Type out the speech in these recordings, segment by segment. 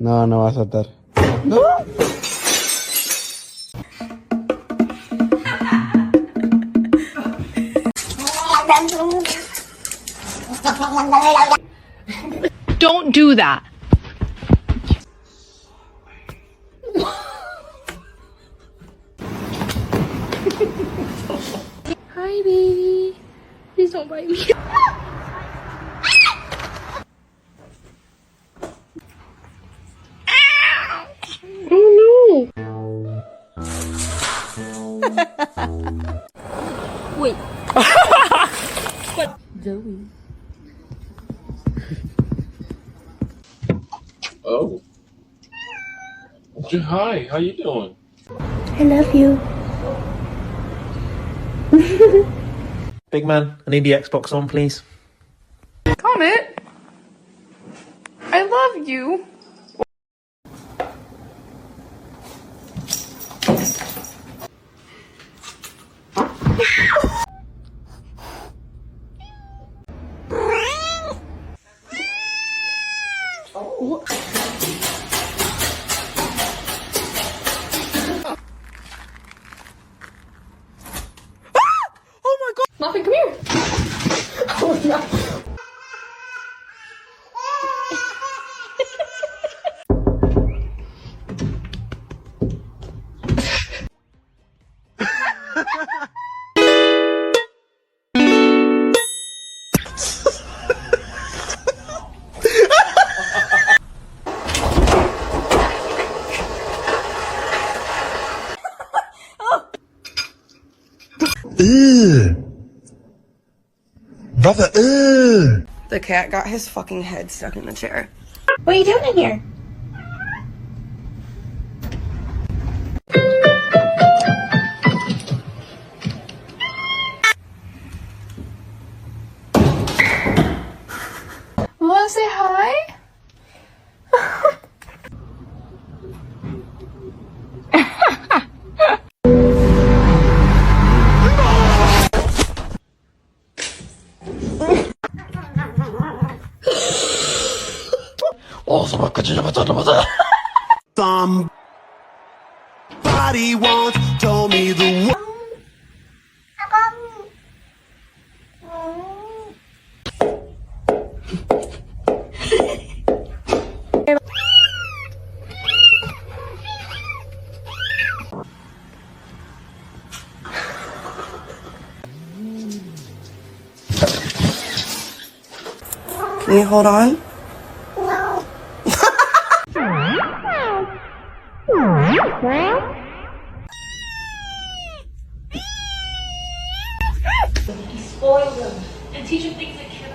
No, no va a saltar. No. Don't do that. Hi, baby. Please don't bite me. Oh no. Wait. What? Zoe. Oh. Hi, how you doing? I love you. Big man, I need the Xbox on, please. Comet, I love you. Oh. Oh my god! Muffin, come here! Oh no! Brother, The cat got his fucking head stuck in the chair. What are you doing in here? Wanna say hi? somebody once told me the world. Can you hold on? Spoil them and teach them things that can.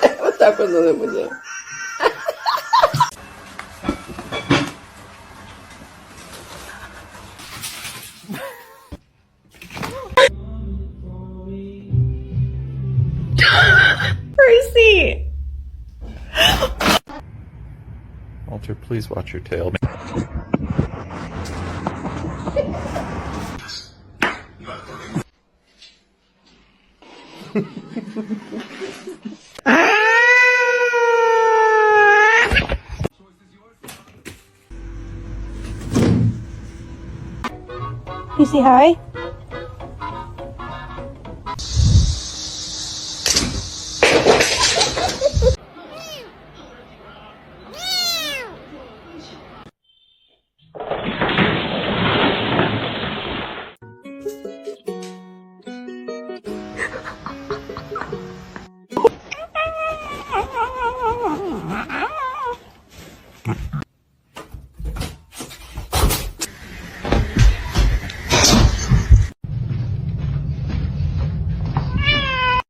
¿Qué está pasando de muñeco? Gracie! Walter, please watch your tail. You say hi?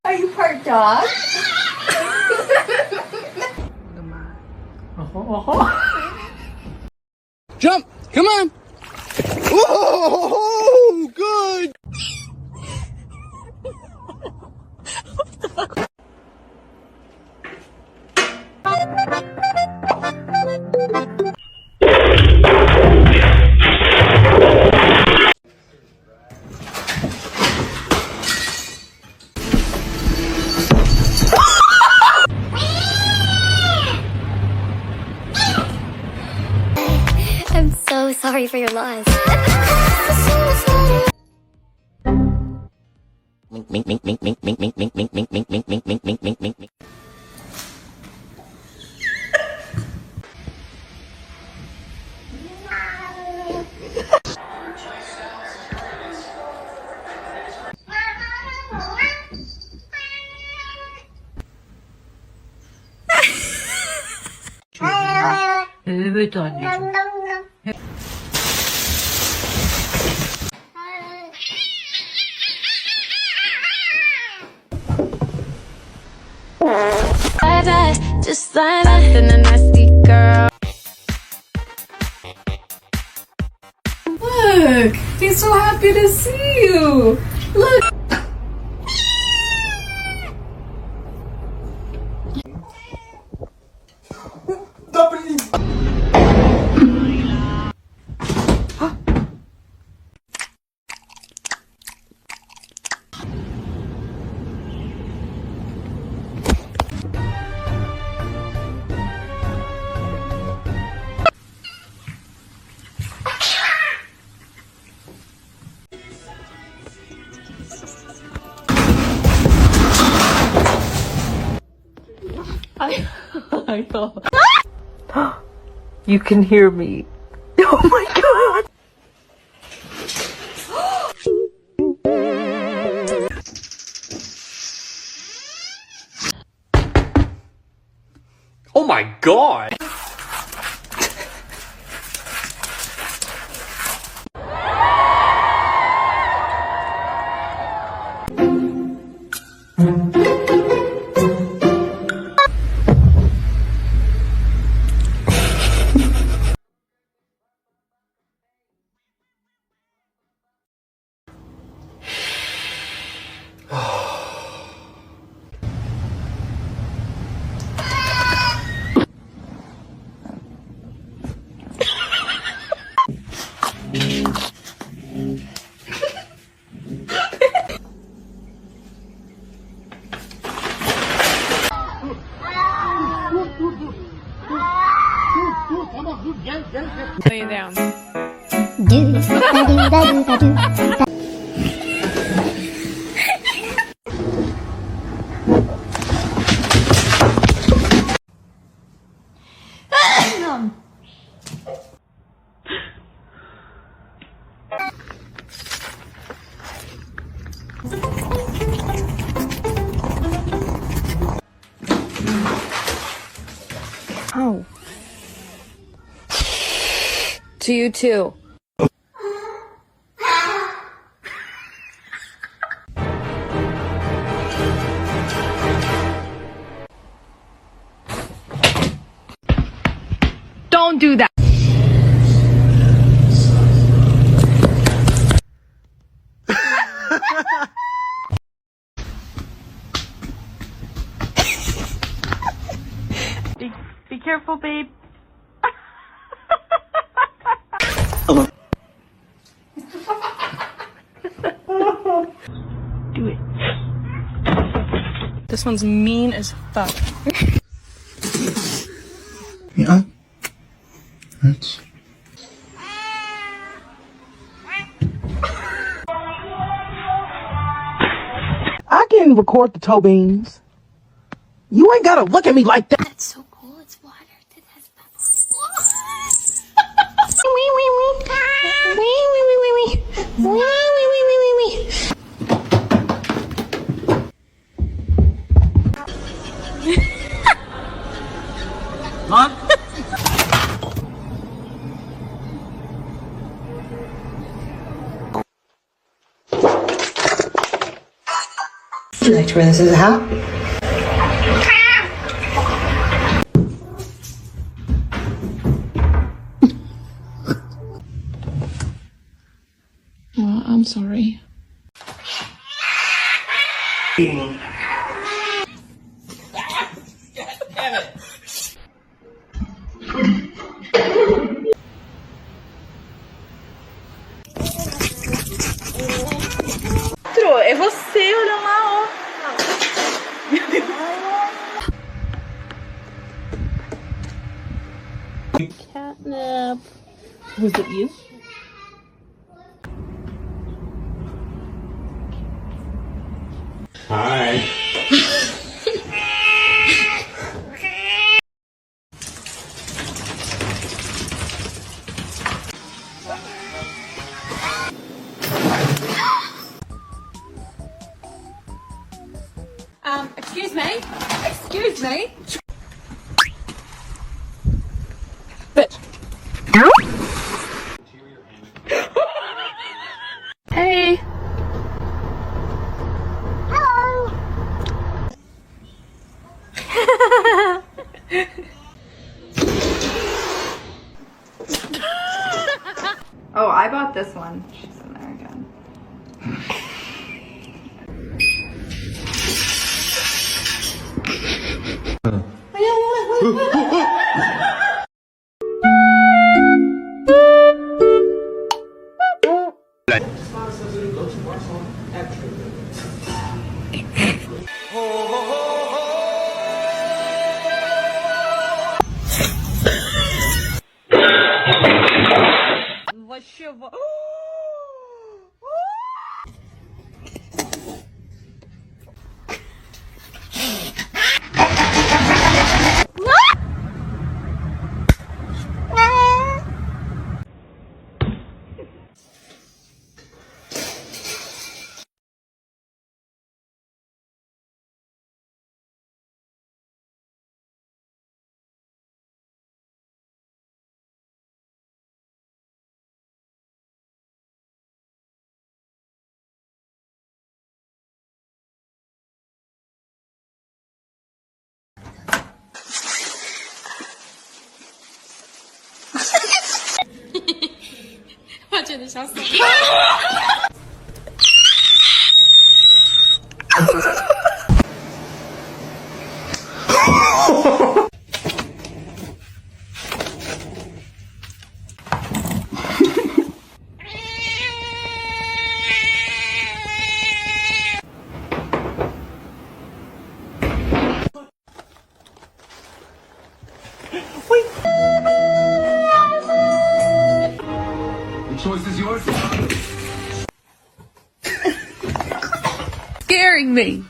Are you part dog? Jump! Come on! Whoa! Good! Sorry for your loss. Evet anneciğim. Just like nothing a nasty girl. Look, he's so happy to see you. Look. I thought. You can hear me. Oh my god! Oh my god! Lay it down. Oh. To you too. Don't do that. Be careful, babe. Do it. This one's mean as fuck. Yeah. That's... I can record the toe beans. You ain't gotta look at me like that. That's so cool. It's water that has bubbles. Wee wee wee. Wee wee wee wee wee. Wee wee wee wee wee wee. Mom? Would you like to wear this as a hat? I'm sorry. É você olhando lá, ó. Catnip. Was it you? Hi. Excuse me? Excuse me? Bitch. Hey. Hello. Oh, I bought this one. She's in there again. The choice is yours. Scaring me.